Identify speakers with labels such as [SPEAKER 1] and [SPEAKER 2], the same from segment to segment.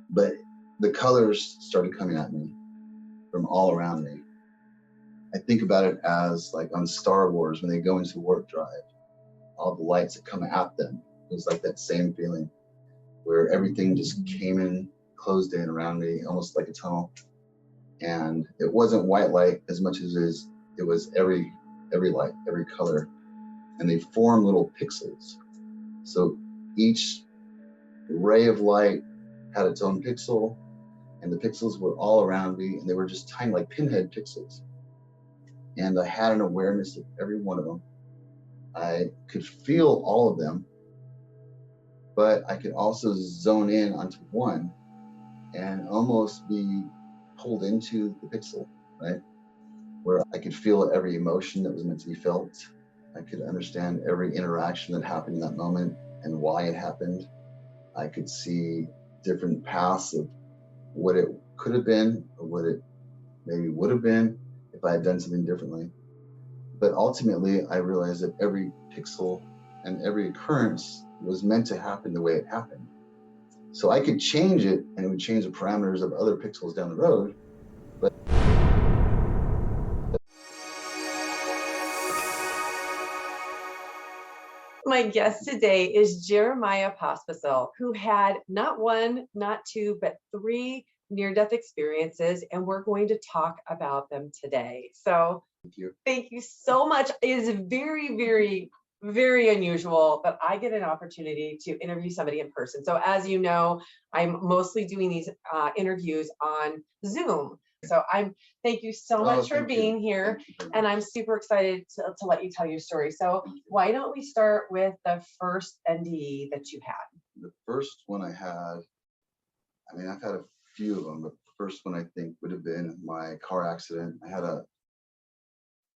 [SPEAKER 1] but the colors started coming at me from all around me. I think about it as like on Star Wars when they go into warp drive, all the lights that come at them. It was like that same feeling where everything just came in, closed in around me, almost like a tunnel. And it wasn't white light as much as it was every light, every color. And they form little pixels. So each ray of light had its own pixel, and the pixels were all around me, and they were just tiny, like pinhead pixels. And I had an awareness of every one of them. I could feel all of them, but I could also zone in onto one and almost be pulled into the pixel, right? Where I could feel every emotion that was meant to be felt. I could understand every interaction that happened in that moment and why it happened. I could see different paths of what it could have been or what it maybe would have been if I had done something differently. But ultimately, I realized that every pixel and every occurrence was meant to happen the way it happened. So I could change it, and it would change the parameters of other pixels down the road. But
[SPEAKER 2] my guest today is Jeremiah Pospisil, who had not one, not two, but 3 near-death experiences, and we're going to talk about them today. So thank you so much. It is very, very, very unusual that I get an opportunity to interview somebody in person. So as you know, I'm mostly doing these interviews on Zoom. So thank you so much for being here, and I'm super excited to let you tell your story. So why don't we start with the first NDE that you had?
[SPEAKER 1] The first one I had, I mean, I've had a few of them, but the first one I think would have been my car accident. I had a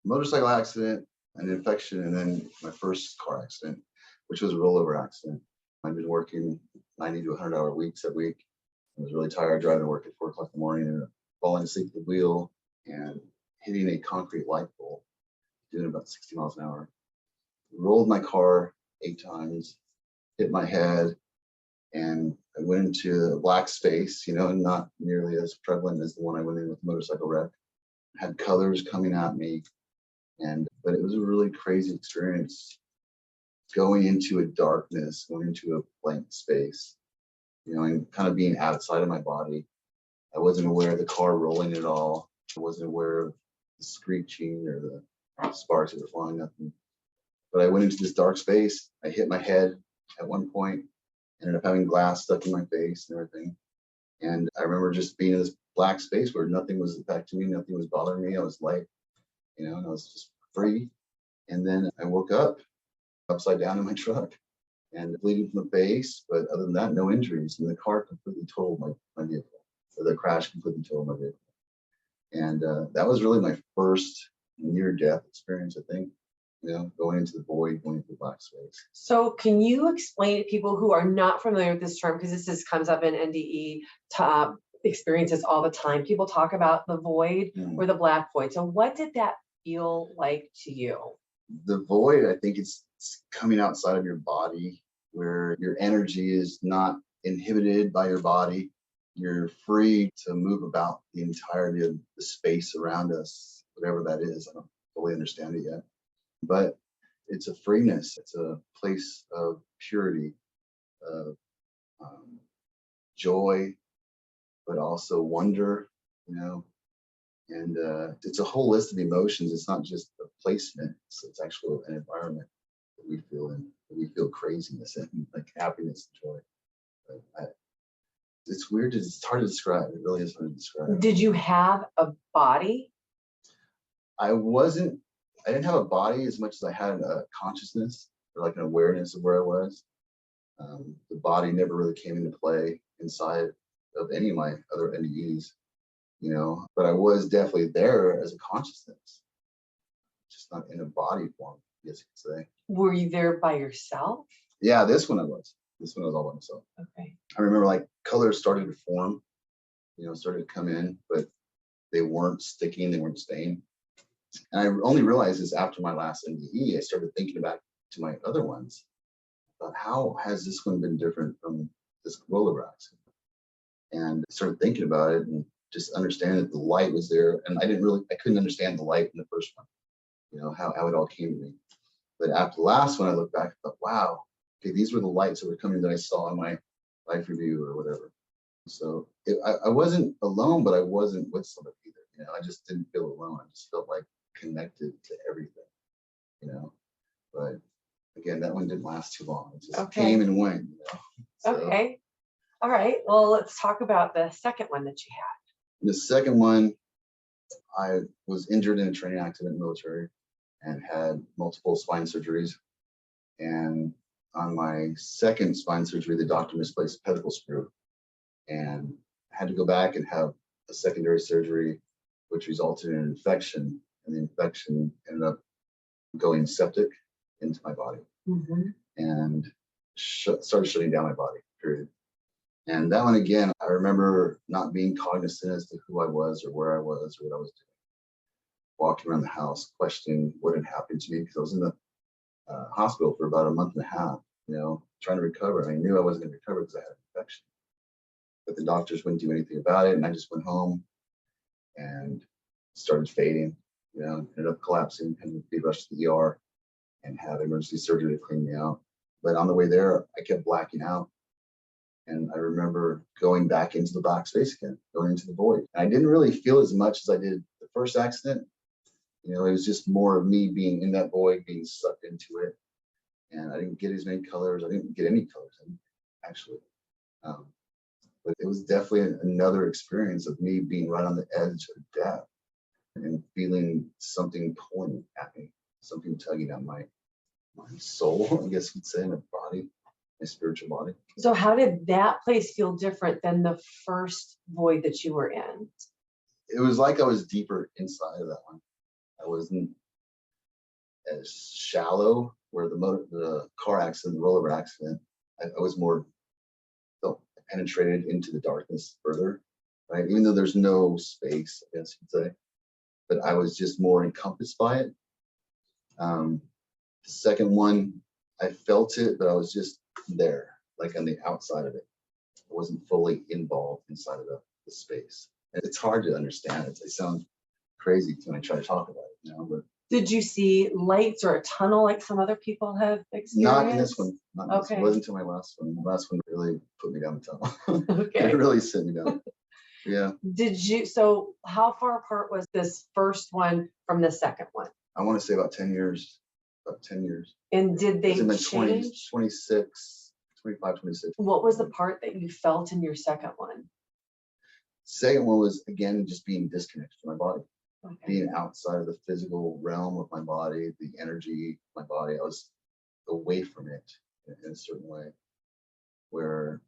[SPEAKER 1] motorcycle accident, an infection, and then my first car accident, which was a rollover accident. I'd been working 90 to 100-hour weeks that week. I was really tired driving to work at 4 o'clock in the morning and falling asleep at the wheel and hitting a concrete light pole, doing about 60 miles an hour. Rolled my car 8 times, hit my head, and I went into a black space, not nearly as prevalent as the one I went in with the motorcycle wreck. Had colors coming at me, but it was a really crazy experience going into a darkness, going into a blank space, and kind of being outside of my body. I wasn't aware of the car rolling at all. I wasn't aware of the screeching or the sparks that were flying up. But I went into this dark space. I hit my head at one point, ended up having glass stuck in my face and everything. And I remember just being in this black space where nothing was affecting me, nothing was bothering me. I was light, and I was just free. And then I woke up upside down in my truck and bleeding from the face. But other than that, no injuries. And the car completely totaled my vehicle. So the crash completely totaled my vehicle. And that was really my first near-death experience, I think. Going into the void, going into the black space.
[SPEAKER 2] So can you explain to people who are not familiar with this term, because this comes up in NDE experiences all the time. People talk about the void or the black void. So what did that feel like to you?
[SPEAKER 1] The void, I think it's coming outside of your body, where your energy is not inhibited by your body. You're free to move about the entirety of the space around us, whatever that is. I don't fully understand it yet. But it's a freeness. It's a place of purity, of joy, but also wonder, and it's a whole list of emotions. It's not just a placement. It's actually an environment that we feel in, that we feel craziness and like happiness and joy. But it's weird. It's hard to describe. It really is hard to describe.
[SPEAKER 2] Did you have a body?
[SPEAKER 1] I didn't have a body as much as I had a consciousness or like an awareness of where I was. The body never really came into play inside of any of my other NDEs, but I was definitely there as a consciousness, just not in a body form, I guess you could say.
[SPEAKER 2] Were you there by yourself?
[SPEAKER 1] Yeah, this one I was. This one I was all by myself.
[SPEAKER 2] Okay.
[SPEAKER 1] I remember like colors started to form, started to come in, but they weren't sticking, they weren't staying. And I only realized this after my last NDE. I started thinking back to my other ones about how has this one been different from this rollover accident. And I started thinking about it and just understanding that the light was there. And I couldn't understand the light in the first one, how it all came to me. But after the last one, I looked back and thought, wow, okay, these were the lights that were coming that I saw in my life review or whatever. So I wasn't alone, but I wasn't with somebody either. I just didn't feel alone. I just felt like connected to everything. But again, that one didn't last too long. It just came and went. So,
[SPEAKER 2] okay. All right. Well, let's talk about the second one that you had.
[SPEAKER 1] The second one, I was injured in a training accident in the military and had multiple spine surgeries. And on my second spine surgery, the doctor misplaced a pedicle screw and had to go back and have a secondary surgery, which resulted in an infection. And the infection ended up going septic into my body and started shutting down my body, period. And that one, again, I remember not being cognizant as to who I was or where I was or what I was doing. Walking around the house, questioning what had happened to me because I was in the hospital for about a month and a half, trying to recover. And I knew I wasn't going to recover because I had an infection. But the doctors wouldn't do anything about it. And I just went home and started fading, ended up collapsing and be rushed to the ER and have emergency surgery to clean me out. But on the way there, I kept blacking out. And I remember going back into the black space again, going into the void. And I didn't really feel as much as I did the first accident. It was just more of me being in that void, being sucked into it. And I didn't get as many colors. I didn't get any colors, actually. But it was definitely another experience of me being right on the edge of death and feeling something pulling at me, something tugging at my soul, I guess you'd say, my body, my spiritual body.
[SPEAKER 2] So how did that place feel different than the first void that you were in?
[SPEAKER 1] It was like I was deeper inside of that one. I wasn't as shallow where the car accident, the rollover accident, I was more felt penetrated into the darkness further, right? Even though there's no space, I guess you'd say, but I was just more encompassed by it. The second one, I felt it, but I was just there, like on the outside of it. I wasn't fully involved inside of the space. And it's hard to understand. It sounds crazy when I try to talk about it, but
[SPEAKER 2] did you see lights or a tunnel like some other people have experienced?
[SPEAKER 1] Not in this one. Not in this one. It wasn't until my last one. The last one really put me down the tunnel.
[SPEAKER 2] Okay.
[SPEAKER 1] It really sent me down. Yeah.
[SPEAKER 2] So how far apart was this first one from the second one?
[SPEAKER 1] I want to say about 10 years. About 10 years.
[SPEAKER 2] And did they
[SPEAKER 1] in my
[SPEAKER 2] change?
[SPEAKER 1] 26, 25, 26.
[SPEAKER 2] What was the part that you felt in your second one?
[SPEAKER 1] Second one was, again, just being disconnected from my body.
[SPEAKER 2] Okay.
[SPEAKER 1] Being outside of the physical realm of my body, the energy of my body. I was away from it in a certain way where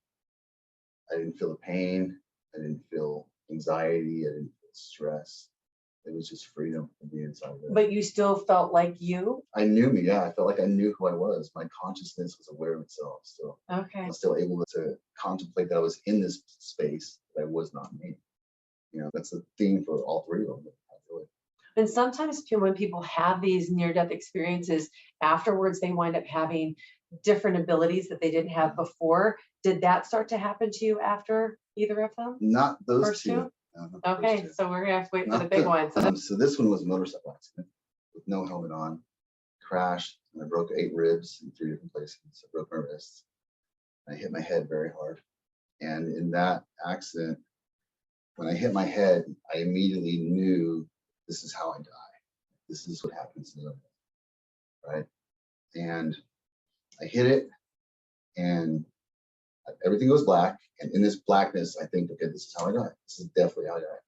[SPEAKER 1] I didn't feel the pain. I didn't feel anxiety. I didn't feel stress. It was just freedom from the inside of it.
[SPEAKER 2] But you still felt like you?
[SPEAKER 1] I knew me, yeah. I felt like I knew who I was. My consciousness was aware of itself still.
[SPEAKER 2] Okay.
[SPEAKER 1] I was still able to contemplate that I was in this space, that I was not me. That's the theme for all three of them.
[SPEAKER 2] And sometimes when people have these near-death experiences, afterwards they wind up having different abilities that they didn't have before. Did that start to happen to you after either of them?
[SPEAKER 1] Not those
[SPEAKER 2] First two? Okay, so we're gonna have to wait for the big ones.
[SPEAKER 1] So this one was a motorcycle accident with no helmet on, crashed, and I broke 8 ribs in 3 different places. I broke my wrists. I hit my head very hard. And in that accident, when I hit my head, I immediately knew this is how I die. This is what happens to me, right? And I hit it, and everything goes black. And in this blackness, I think, okay, this is how I die. This is definitely how I die.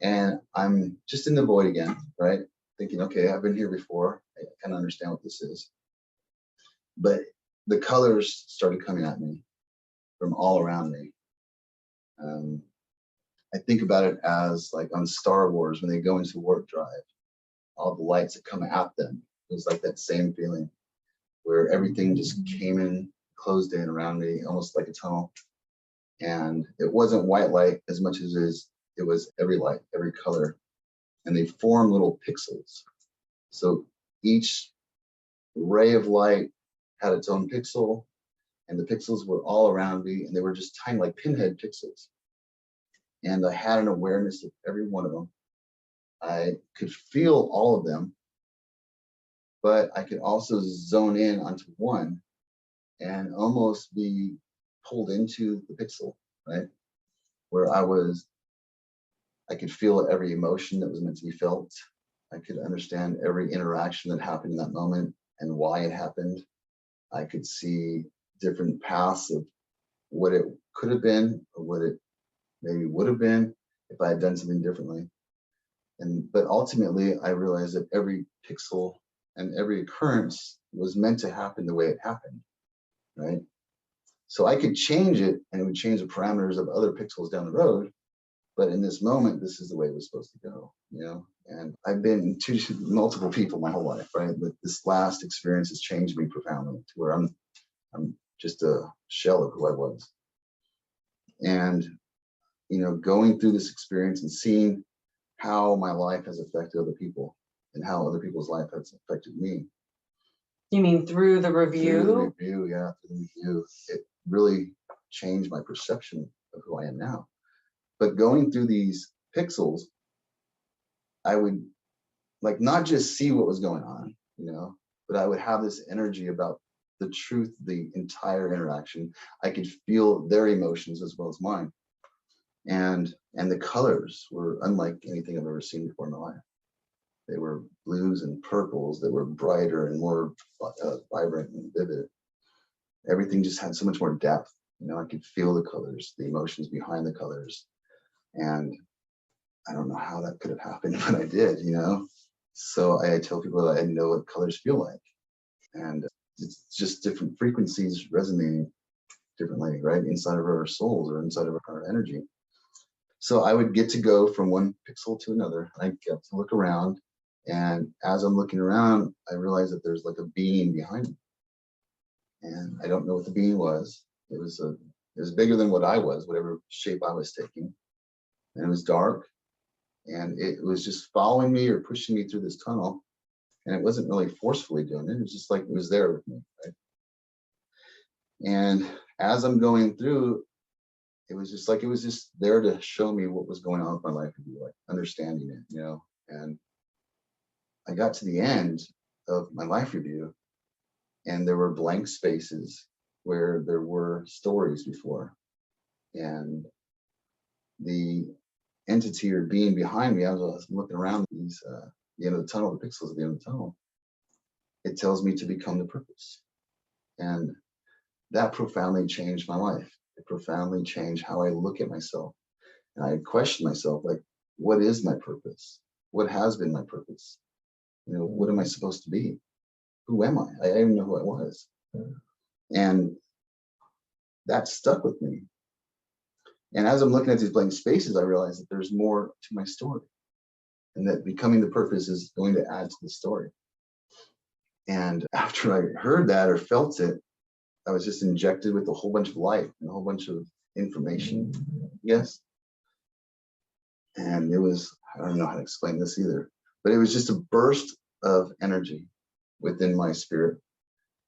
[SPEAKER 1] And I'm just in the void again, right? Thinking, okay, I've been here before. I kind of understand what this is. But the colors started coming at me from all around me. I think about it as like on Star Wars, when they go into warp drive, all the lights that come at them. It was like that same feeling where everything just came in, closed in around me, almost like a tunnel. And it wasn't white light as much as it was every light, every color. And they form little pixels. So each ray of light had its own pixel. and the pixels were all around me, and they were just tiny, like pinhead pixels. And I had an awareness of every one of them. I could feel all of them, but I could also zone in onto one and almost be pulled into the pixel, right? Where I could feel every emotion that was meant to be felt. I could understand every interaction that happened in that moment and why it happened. I could see different paths of what it could have been or what it maybe would have been if I had done something differently. But ultimately, I realized that every pixel and every occurrence was meant to happen the way it happened, right? So I could change it, and it would change the parameters of other pixels down the road. But in this moment, this is the way it was supposed to go, you know? And I've been to multiple people my whole life, right? But this last experience has changed me profoundly to where I'm just a shell of who I was. And, you know, going through this experience and seeing how my life has affected other people and how other people's life has affected me.
[SPEAKER 2] You mean through the review?
[SPEAKER 1] Through the review, yeah, through the review. It really changed my perception of who I am now. But going through these pixels, I would like not just see what was going on, you know, but I would have this energy about the truth, the entire interaction. I could feel their emotions as well as mine. And the colors were unlike anything I've ever seen before in my life. They were blues and purples that were brighter and more vibrant and vivid. Everything just had so much more depth. You know, I could feel the colors, the emotions behind the colors. And I don't know how that could have happened, but I did, you know? So I tell people that I know what colors feel like. And it's just different frequencies resonating differently, right? Inside of our souls or inside of our energy. So I would get to go from one pixel to another. I get to look around. And as I'm looking around, I realize that there's like a being behind me. And I don't know what the being was. It was bigger than what I was, whatever shape I was taking. And it was dark. And it was just following me or pushing me through this tunnel. And it wasn't really forcefully doing it. It was just like it was there with me, right? And as I'm going through, it was just there to show me what was going on with my life and be like understanding it, you know. And I got to the end of my life review, and there were blank spaces where there were stories before. And the entity or being behind me, I was looking around these the end of the tunnel, the pixels at the end of the tunnel. It tells me to become the purpose. And that profoundly changed my life. It profoundly changed how I look at myself. And I questioned myself, like, what is my purpose? What has been my purpose? You know, what am I supposed to be? Who am I? I didn't know who I was. And that stuck with me. And as I'm looking at these blank spaces, I realized that there's more to my story, and that becoming the purpose is going to add to the story. And after I heard that or felt it, I was just injected with a whole bunch of light and a whole bunch of information. Yes. And it was, I don't know how to explain this either, but it was just a burst of energy within my spirit.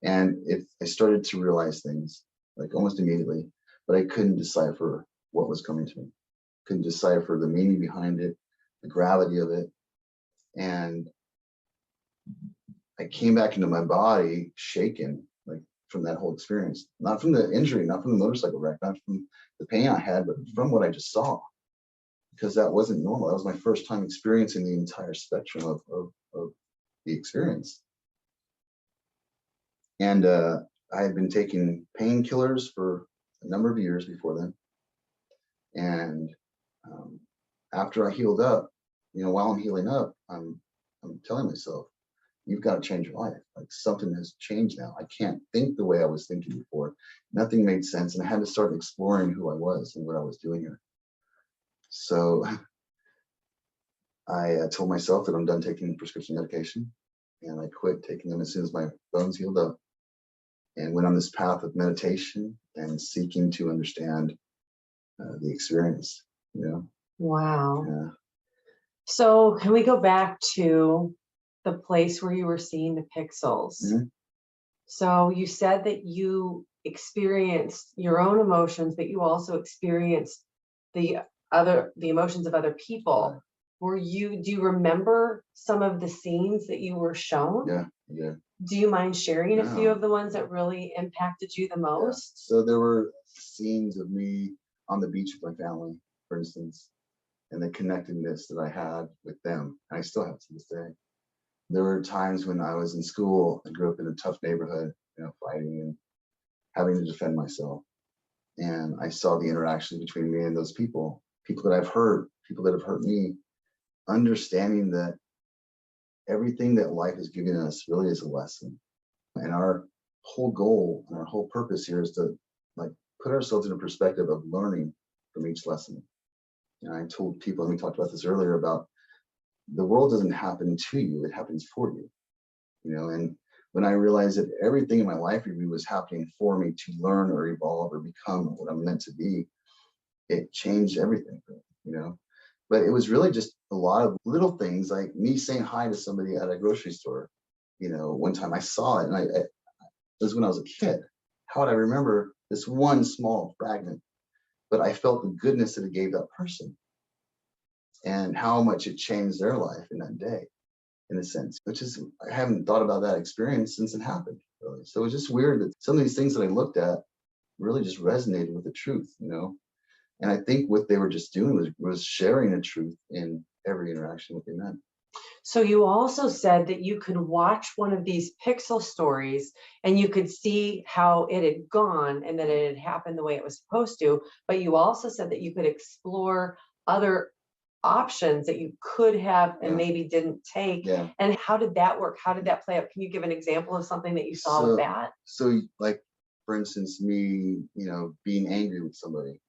[SPEAKER 1] And I started to realize things like almost immediately, but I couldn't decipher what was coming to me. Couldn't decipher the meaning behind it, the gravity of it. And I came back into my body shaken, like from that whole experience, not from the injury, not from the motorcycle wreck, not from the pain I had, but from what I just saw, because that wasn't normal. That was my first time experiencing the entire spectrum of the experience. And I had been taking painkillers for a number of years before then. And after I healed up, you know, while I'm healing up, I'm telling myself, you've got to change your life. Like something has changed now. I can't think the way I was thinking before. Nothing made sense. And I had to start exploring who I was and what I was doing here. So I told myself that I'm done taking prescription medication, and I quit taking them as soon as my bones healed up, and went on this path of meditation and seeking to understand the experience, you know.
[SPEAKER 2] Wow.
[SPEAKER 1] Yeah.
[SPEAKER 2] So can we go back to the place where you were seeing the pixels?
[SPEAKER 1] Mhm.
[SPEAKER 2] So you said that you experienced your own emotions, but you also experienced the emotions of other people. Do you remember some of the scenes that you were shown?
[SPEAKER 1] Yeah.
[SPEAKER 2] Do you mind sharing a few
[SPEAKER 1] No.
[SPEAKER 2] of the ones that really impacted you the most?
[SPEAKER 1] So there were scenes of me on the beach with my family, for instance, and the connectedness that I had with them. And I still have to this day. There were times when I was in school. I grew up in a tough neighborhood, fighting and having to defend myself. And I saw the interaction between me and those people that I've hurt, people that have hurt me, understanding that everything that life is giving us really is a lesson. And our whole goal and our whole purpose here is to put ourselves in a perspective of learning from each lesson. And I told people, and we talked about this earlier, about the world doesn't happen to you, it happens for you. And when I realized that everything in my life review was happening for me to learn or evolve or become what I'm meant to be, it changed everything for me. But it was really just a lot of little things, like me saying hi to somebody at a grocery store. One time I saw it, and it was when I was a kid. How would I remember this one small fragment? But I felt the goodness that it gave that person and how much it changed their life in that day, in a sense, which is, I haven't thought about that experience since it happened, really. So it's just weird that some of these things that I looked at really just resonated with the truth, And I think what they were just doing was sharing the truth in every interaction with the men.
[SPEAKER 2] So you also said that you could watch one of these pixel stories and you could see how it had gone and that it had happened the way it was supposed to. But you also said that you could explore other options that you could have and maybe didn't take.
[SPEAKER 1] Yeah.
[SPEAKER 2] And how did that work? How did that play out? Can you give an example of something that you saw with that?
[SPEAKER 1] So for instance, me, being angry with somebody,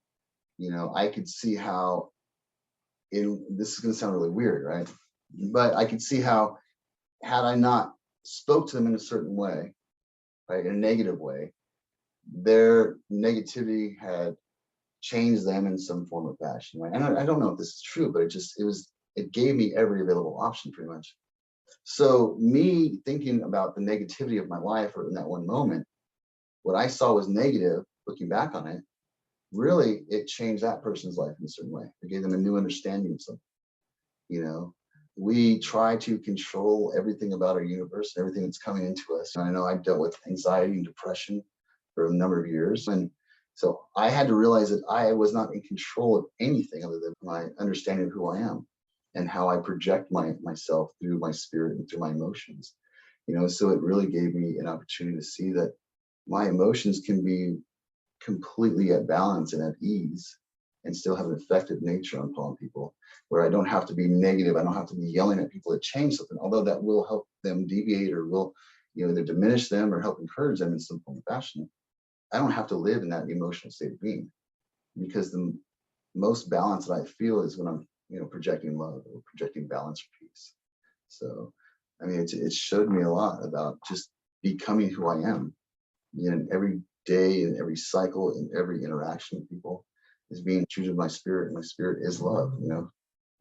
[SPEAKER 1] I could see how, this is going to sound really weird, right? But I could see how, had I not spoke to them in a certain way, right, in a negative way, their negativity had changed them in some form or fashion, right? And I don't know if this is true, but it gave me every available option pretty much. So me thinking about the negativity of my life or in that one moment, what I saw was negative, looking back on it, really, it changed that person's life in a certain way. It gave them a new understanding of something. We try to control everything about our universe, everything that's coming into us. And I know I dealt with anxiety and depression for a number of years. And so I had to realize that I was not in control of anything other than my understanding of who I am and how I project myself through my spirit and through my emotions. So it really gave me an opportunity to see that my emotions can be completely at balance and at ease and still have an effective nature upon people, where I don't have to be negative. I don't have to be yelling at people to change something, although that will help them deviate or will either diminish them or help encourage them in some form of fashion. I don't have to live in that emotional state of being, because the most balance that I feel is when I'm projecting love or projecting balance or peace. So I mean, it showed me a lot about just becoming who I am, every day and every cycle and every interaction with people is being true to my spirit, and my spirit is love.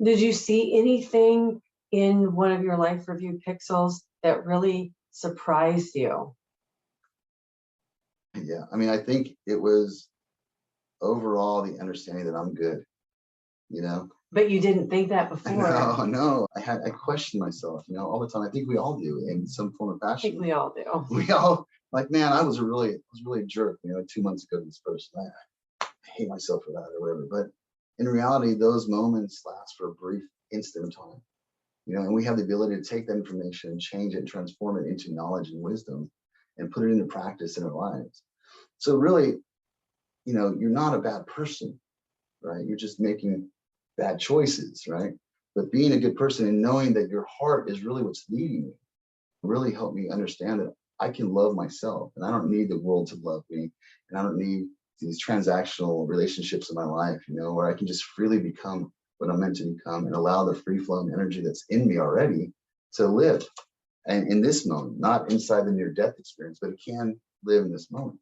[SPEAKER 2] Did you see anything in one of your life review pixels that really surprised you?
[SPEAKER 1] Yeah, I mean, I think it was overall the understanding that I'm good.
[SPEAKER 2] But you didn't think that before.
[SPEAKER 1] No, I questioned myself, all the time. I think we all do in some form of
[SPEAKER 2] I
[SPEAKER 1] fashion.
[SPEAKER 2] think we all do.
[SPEAKER 1] We all man, I was really a jerk, 2 months ago to this person. I hate myself for that or whatever. But in reality, those moments last for a brief instant of time. And we have the ability to take that information and change it and transform it into knowledge and wisdom and put it into practice in our lives. So really, you're not a bad person, right? You're just making bad choices, right? But being a good person and knowing that your heart is really what's leading you really helped me understand that I can love myself, and I don't need the world to love me, and I don't need these transactional relationships in my life, where I can just freely become what I'm meant to become and allow the free flowing energy that's in me already to live. And in this moment, not inside the near death experience, but it can live in this moment.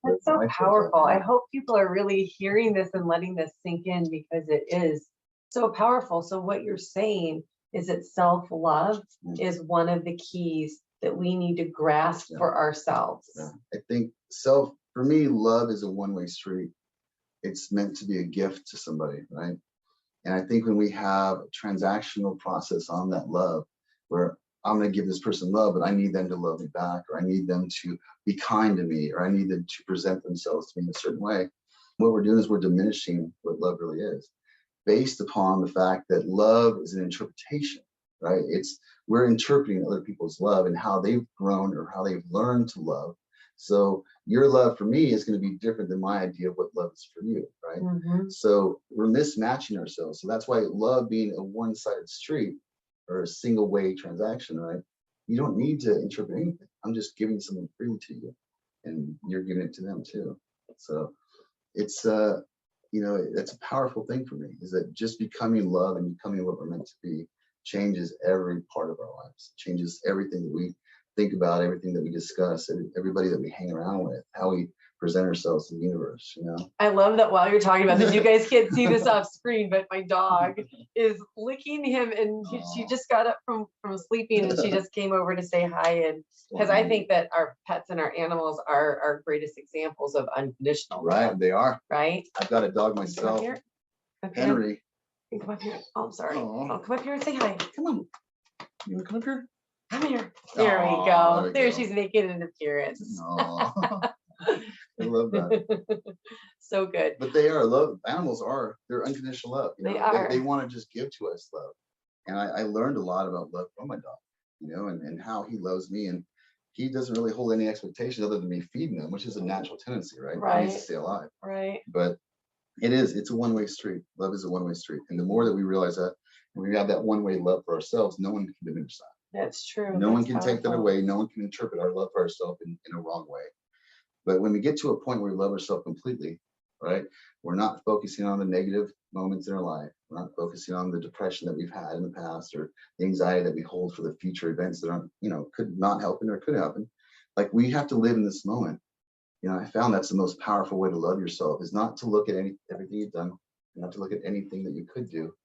[SPEAKER 2] That's so powerful. I hope people are really hearing this and letting this sink in, because it is so powerful. So what you're saying is that self-love is one of the keys that we need to grasp for ourselves?
[SPEAKER 1] Yeah. I think for me, love is a one-way street. It's meant to be a gift to somebody, right? And I think when we have a transactional process on that love, where I'm going to give this person love, but I need them to love me back, or I need them to be kind to me, or I need them to present themselves to me in a certain way, what we're doing is we're diminishing what love really is, based upon the fact that love is an interpretation, right? We're interpreting other people's love and how they've grown or how they've learned to love. So your love for me is going to be different than my idea of what love is for you, right? So we're mismatching ourselves. So that's why love being a one-sided street or a single way transaction, right? You don't need to interpret anything. I'm just giving something free to you, and you're giving it to them too. So it's that's a powerful thing for me, is that just becoming love and becoming what we're meant to be changes every part of our lives, changes everything that we think about, everything that we discuss, and everybody that we hang around with, how we present ourselves to the universe,
[SPEAKER 2] I love that while you're talking about this, you guys can't see this off screen, but my dog is licking him, and she just got up from sleeping, and she just came over to say hi. And because I think that our pets and our animals are our greatest examples of unconditional
[SPEAKER 1] right
[SPEAKER 2] love.
[SPEAKER 1] They are.
[SPEAKER 2] Right.
[SPEAKER 1] I've got a dog myself, Henry.
[SPEAKER 2] Come up here. Oh, I'm sorry.
[SPEAKER 1] Aww.
[SPEAKER 2] Oh, come up here and say hi.
[SPEAKER 1] Come on. You want to come up here?
[SPEAKER 2] Come here. There we go. There she's making an appearance.
[SPEAKER 1] I love that.
[SPEAKER 2] So good.
[SPEAKER 1] But animals are, they're unconditional love.
[SPEAKER 2] They are.
[SPEAKER 1] They want to just give to us love. And I learned a lot about love from my dog, and how he loves me. And he doesn't really hold any expectations other than me feeding him, which is a natural tendency, right?
[SPEAKER 2] Right.
[SPEAKER 1] He needs to stay alive.
[SPEAKER 2] Right.
[SPEAKER 1] But it's a one-way street. Love is a one-way street. And the more that we realize that, and we have that one-way love for ourselves, no one can diminish that.
[SPEAKER 2] That's true.
[SPEAKER 1] No one can take that away. No one can interpret our love for ourselves in a wrong way. But when we get to a point where we love ourselves completely, right, we're not focusing on the negative moments in our life. We're not focusing on the depression that we've had in the past, or the anxiety that we hold for the future events that aren't, could not happen or could happen. Like, we have to live in this moment. I found that's the most powerful way to love yourself, is not to look at everything you've done, not to look at anything that you could do,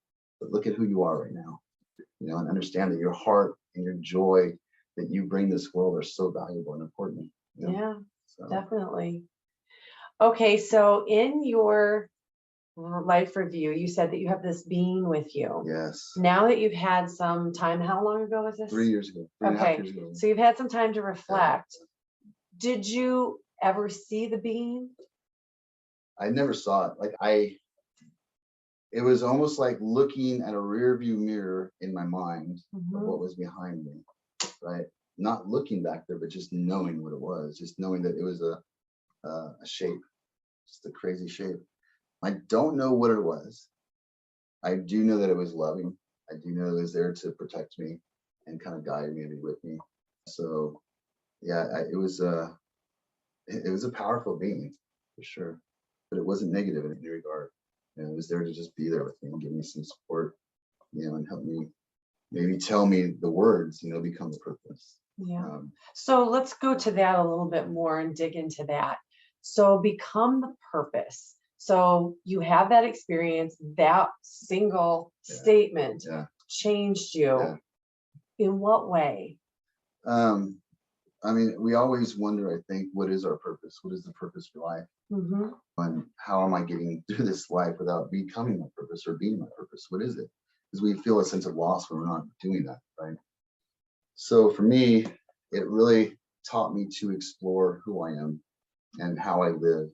[SPEAKER 1] but look at who you are right now, and understand that your heart and your joy that you bring this world are so valuable and important.
[SPEAKER 2] Yeah, so. Definitely. Okay, so in your life review, you said that you have this being with you.
[SPEAKER 1] Yes.
[SPEAKER 2] Now that you've had some time, how long ago was this?
[SPEAKER 1] 3 years ago. 3.5 years ago.
[SPEAKER 2] So you've had some time to reflect. Yeah. Did you ever see the being?
[SPEAKER 1] I never saw it. It was almost like looking at a rear view mirror in my mind of what was behind me, right? Not looking back there, but just knowing what it was, just knowing that it was a shape, just a crazy shape. I don't know what it was. I do know that it was loving. I do know it was there to protect me and kind of guide me and be with me. So yeah, it was a powerful being for sure, but it wasn't negative in any regard. It was there to just be there with me and give me some support, and help me, maybe tell me the words, become the purpose.
[SPEAKER 2] Yeah. So let's go to that a little bit more and dig into that. So become the purpose. So you have that experience, that single statement changed you. Yeah. In what way?
[SPEAKER 1] We always wonder, I think, what is our purpose? What is the purpose for life? And how am I getting through this life without becoming my purpose or being my purpose? What is it? Because we feel a sense of loss when we're not doing that, right? So for me, it really taught me to explore who I am and how I live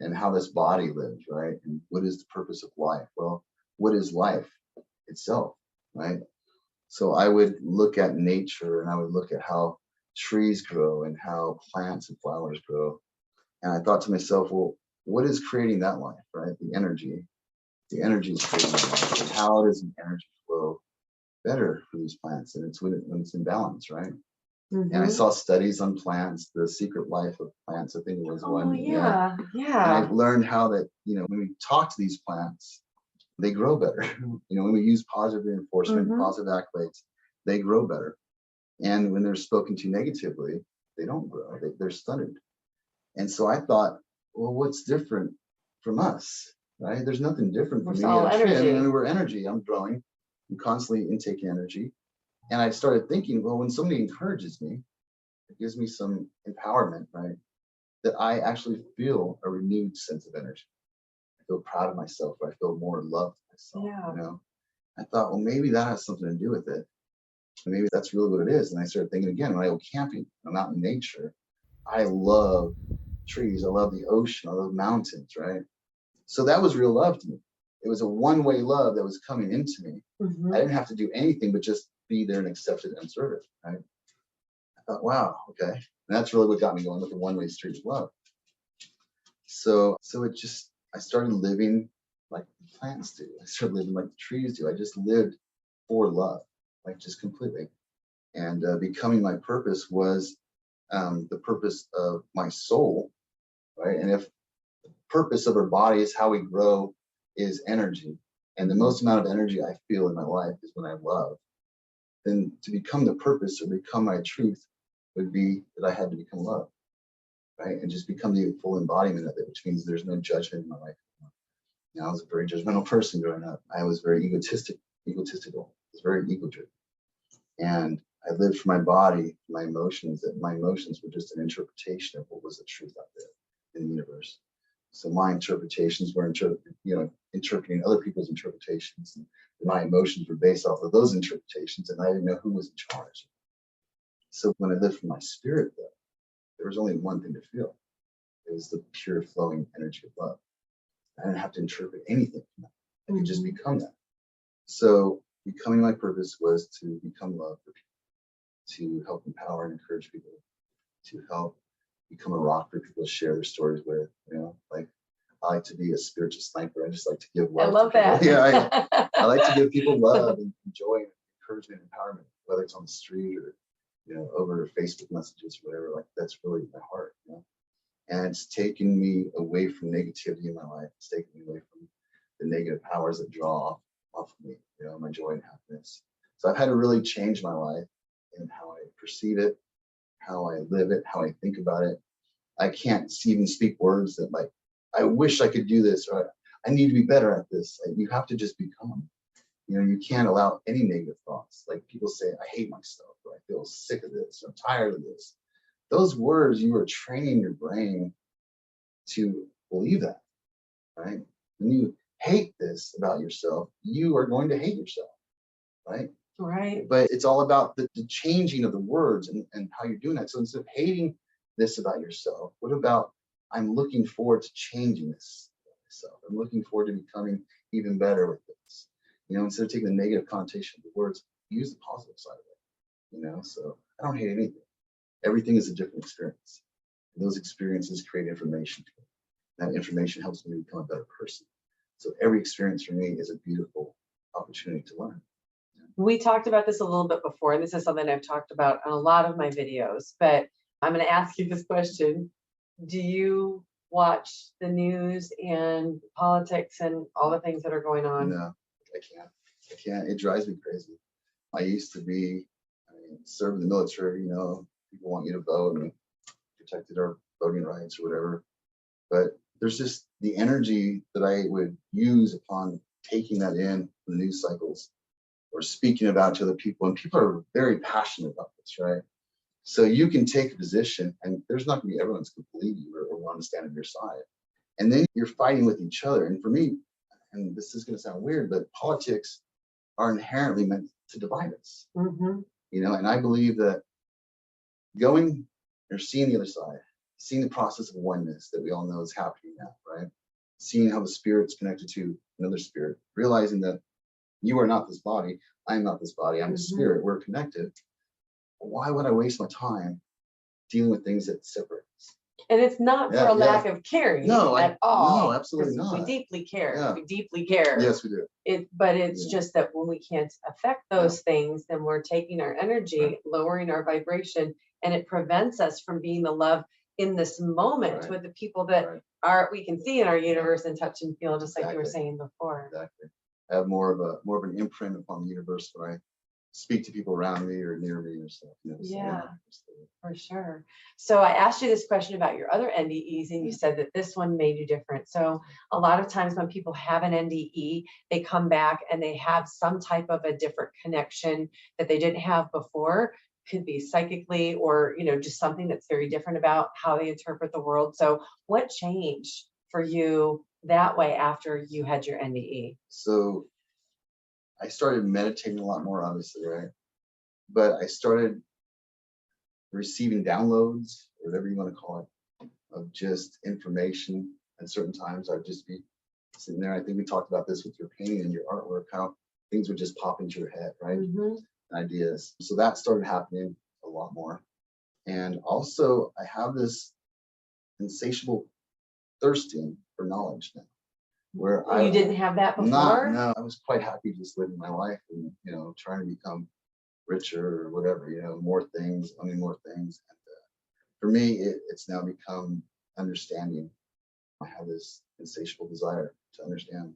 [SPEAKER 1] and how this body lives, right? And what is the purpose of life? Well, what is life itself, right? So I would look at nature, and I would look at how trees grow and how plants and flowers grow. And I thought to myself, well, what is creating that life, right? The energy is creating that life. And how does the energy flow better for these plants? And it's when it's in balance, right? And I saw studies on plants, the secret life of plants. I think it was one.
[SPEAKER 2] Yeah.
[SPEAKER 1] And I learned how that, when we talk to these plants, they grow better. When we use positive reinforcement, positive accolades, they grow better. And when they're spoken to negatively, they don't grow. They're stunted. And so I thought, well, what's different from us, right? There's nothing different from me and a tree. We're energy. I'm growing. I'm constantly intaking energy. And I started thinking, well, when somebody encourages me, It gives me some empowerment, right? That I actually feel a renewed sense of energy. I feel proud of myself, or I feel more loved myself,
[SPEAKER 2] Yeah.
[SPEAKER 1] you know? I thought, well, maybe that has something to do with it. And maybe that's really what it is. And I started thinking again, when I go camping, I'm out in nature, I love trees. I love the ocean. I love mountains, right? So that was real love to me. It was a one-way love that was coming into me. I didn't have to do anything but just be there and accept it and observe it, right? I thought, wow, okay. And that's really what got me going with the one-way street of love. So it just, I started living like the plants do. I started living like the trees do. I just lived for love, like just completely. And becoming my purpose was the purpose of my soul, right? And if the purpose of our body is how we grow is energy, and the most amount of energy I feel in my life is when I love, then to become the purpose or become my truth would be that I had to become love, right? And just become the full embodiment of it, which means there's no judgment in my life. You know, I was a very judgmental person growing up. I was very egotistical. I was very ego-driven. And I lived for my body, my emotions, that my emotions were just an interpretation of what was the truth out there in the universe. So my interpretations were interpreting other people's interpretations. And my emotions were based off of those interpretations, and I didn't know who was in charge. So when I lived for my spirit, though, there was only one thing to feel. It was the pure flowing energy of love. I didn't have to interpret anything from that. I could just become that. So becoming my purpose was to become love for people, to help empower and encourage people, to help become a rock for people to share their stories with. You know, like I like to be a spiritual sniper. I just like to give love.
[SPEAKER 2] I love that.
[SPEAKER 1] Yeah, I like to give people love and joy and encouragement and empowerment, whether it's on the street or over Facebook messages or whatever. Like that's really my heart. You know? And it's taken me away from negativity in my life. It's taken me away from the negative powers that draw off of me, my joy and happiness. So I've had to really change my life in how I perceive it, how I live it, how I think about it. I can't even speak words that like, I wish I could do this, or I need to be better at this. Like, you have to just become. You can't allow any negative thoughts. Like people say, I hate myself, or I feel sick of this, or I'm tired of this. Those words, you are training your brain to believe that, right? When you hate this about yourself, you are going to hate yourself, right?
[SPEAKER 2] Right.
[SPEAKER 1] But it's all about the changing of the words and how you're doing that. So instead of hating this about yourself, what about I'm looking forward to changing this about myself. I'm looking forward to becoming even better with this. Instead of taking the negative connotation of the words, use the positive side of it. So I don't hate anything. Everything is a different experience. And those experiences create information. That information helps me become a better person. So every experience for me is a beautiful opportunity to learn.
[SPEAKER 2] We talked about this a little bit before, and this is something I've talked about on a lot of my videos, but I'm going to ask you this question. Do you watch the news and politics and all the things that are going on?
[SPEAKER 1] No, I can't. It drives me crazy. I used to serve in the military, people want you to vote and protected our voting rights or whatever. But there's just the energy that I would use upon taking that in the news cycles or speaking about to other people. And people are very passionate about this, right? So you can take a position and there's not gonna be everyone's gonna believe you or want to stand on your side. And then you're fighting with each other. And for me, and this is gonna sound weird, but politics are inherently meant to divide us. And I believe that going or seeing the other side, seeing the process of oneness that we all know is happening now, right? Seeing how the spirit's connected to another spirit, realizing that you are not this body, I'm not this body, I'm a spirit, we're connected. Why would I waste my time dealing with things that separate us?
[SPEAKER 2] And it's not for a lack of caring at all.
[SPEAKER 1] No, absolutely not.
[SPEAKER 2] We deeply care.
[SPEAKER 1] Yeah.
[SPEAKER 2] We deeply care.
[SPEAKER 1] Yes, we do.
[SPEAKER 2] But it's just that when we can't affect those things, then we're taking our energy, lowering our vibration, and it prevents us from being the love in this moment with the people that we can see in our universe and touch and feel, just like you were saying before.
[SPEAKER 1] Exactly. I have more of an imprint upon the universe when I speak to people around me or near me or stuff.
[SPEAKER 2] For sure. So I asked you this question about your other NDEs, and you said that this one made you different. So a lot of times when people have an NDE, they come back and they have some type of a different connection that they didn't have before. could be psychically or, just something that's very different about how they interpret the world. So what changed for you that way after you had your NDE?
[SPEAKER 1] So I started meditating a lot more, obviously, right? But I started receiving downloads, or whatever you want to call it, of just information. At certain times, I'd just be sitting there. I think we talked about this with your painting and your artwork, how things would just pop into your head, right? Ideas. So that started happening a lot more. And also, I have this insatiable thirsting for knowledge now, where
[SPEAKER 2] You didn't have that before?
[SPEAKER 1] No, I was quite happy just living my life and, trying to become richer or whatever, more things, owning more things. And for me, it's now become understanding. I have this insatiable desire to understand.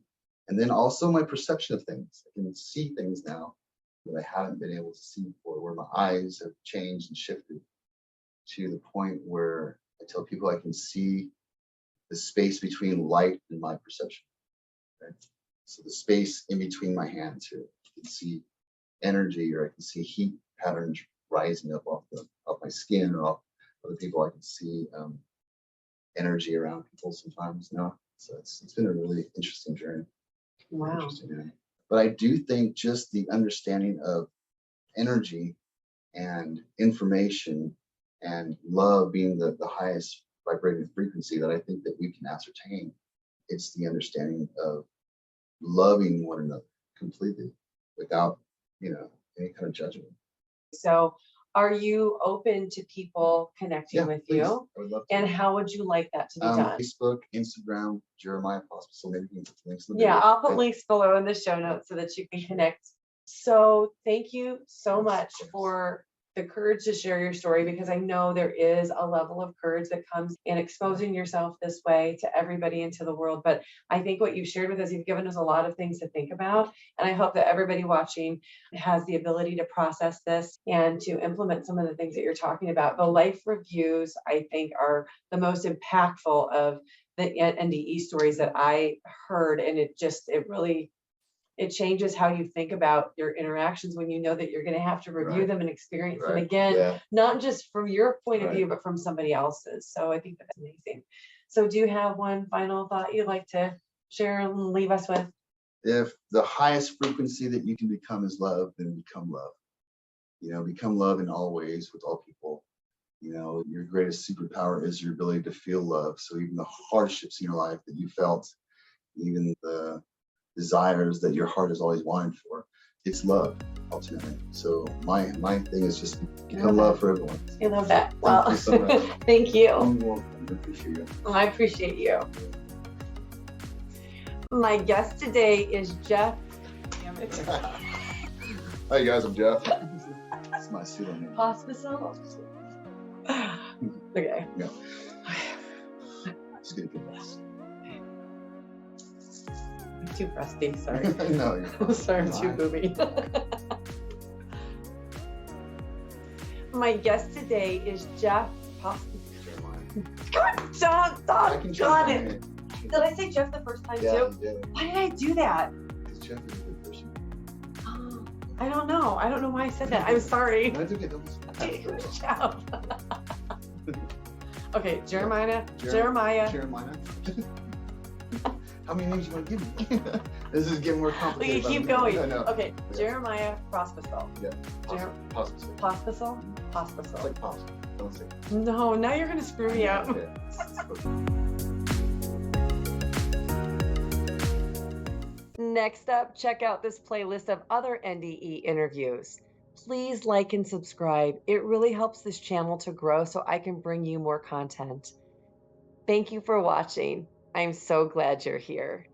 [SPEAKER 1] And then also my perception of things. I can see things now that I haven't been able to see before, where my eyes have changed and shifted to the point where I tell people I can see the space between light and my perception. Right? So the space in between my hands here, I can see energy, or I can see heat patterns rising up off my skin or off other people. I can see energy around people sometimes now. So it's been a really interesting journey.
[SPEAKER 2] Wow.
[SPEAKER 1] Interesting journey. But I do think just the understanding of energy and information and love being the highest vibrating frequency that I think that we can ascertain. It's the understanding of loving one another completely without, any kind of judgment.
[SPEAKER 2] So are you open to people connecting with
[SPEAKER 1] please.
[SPEAKER 2] you?
[SPEAKER 1] I would love to.
[SPEAKER 2] And how would you like that to be done?
[SPEAKER 1] Facebook, Instagram, Jeremiah Pospisil. Maybe you can put the links in the
[SPEAKER 2] Yeah,
[SPEAKER 1] video.
[SPEAKER 2] I'll put links below in the show notes so that you can connect. So thank you so
[SPEAKER 1] Yes,
[SPEAKER 2] much
[SPEAKER 1] of course.
[SPEAKER 2] for the courage to share your story, because I know there is a level of courage that comes in exposing yourself this way to everybody into the world. But I think what you've shared with us, you've given us a lot of things to think about. And I hope that everybody watching has the ability to process this and to implement some of the things that you're talking about. The life reviews, I think, are the most impactful of the NDE stories that I heard. And it changes how you think about your interactions when you know that you're going to have to review
[SPEAKER 1] Right.
[SPEAKER 2] them and experience them
[SPEAKER 1] Right.
[SPEAKER 2] again,
[SPEAKER 1] Yeah.
[SPEAKER 2] not just from your point of
[SPEAKER 1] Right.
[SPEAKER 2] view, but from somebody else's. So I think that's amazing. So do you have one final thought you'd like to share and leave us with?
[SPEAKER 1] If the highest frequency that you can become is love, then become love. Become love in all ways with all people. Your greatest superpower is your ability to feel love. So even the hardships in your life that you felt, even the desires that your heart has always wanted for, it's love ultimately. So my thing is just become love for everyone.
[SPEAKER 2] I love that.
[SPEAKER 1] Thank
[SPEAKER 2] Well,
[SPEAKER 1] you so much.
[SPEAKER 2] thank
[SPEAKER 1] You're
[SPEAKER 2] you.
[SPEAKER 1] welcome. I appreciate you.
[SPEAKER 2] I appreciate you. My guest today is Jeff. Damn it.
[SPEAKER 1] Hi guys, I'm Jeff. That's my pseudonym.
[SPEAKER 2] Pospisil? Okay.
[SPEAKER 1] Yeah. Just get a good rest.
[SPEAKER 2] I'm too rusty, sorry.
[SPEAKER 1] No, you're fine.
[SPEAKER 2] Sorry, I'm too booby. My guest today is Jeff Pospisil. Got it. Did I say Jeff the first time
[SPEAKER 1] Yeah,
[SPEAKER 2] too?
[SPEAKER 1] you did.
[SPEAKER 2] Why did I do that?
[SPEAKER 1] Because Jeff is a good person.
[SPEAKER 2] Oh, I don't know. I don't know why I said that. I'm sorry.
[SPEAKER 1] No, it's okay. Don't be
[SPEAKER 2] Jeff. Okay, Jeremiah.
[SPEAKER 1] Jeremiah. How many names you want to give me? This is getting more
[SPEAKER 2] We
[SPEAKER 1] complicated.
[SPEAKER 2] can keep going.
[SPEAKER 1] I know.
[SPEAKER 2] Okay,
[SPEAKER 1] Yeah.
[SPEAKER 2] Jeremiah Pospisil.
[SPEAKER 1] Yeah. Pospisil.
[SPEAKER 2] Pospisil?
[SPEAKER 1] It's
[SPEAKER 2] Pospisil.
[SPEAKER 1] like pasta. Don't say.
[SPEAKER 2] No, now you're gonna screw me up.
[SPEAKER 1] Okay.
[SPEAKER 2] Next up, check out this playlist of other NDE interviews. Please like and subscribe. It really helps this channel to grow so I can bring you more content. Thank you for watching. I'm so glad you're here.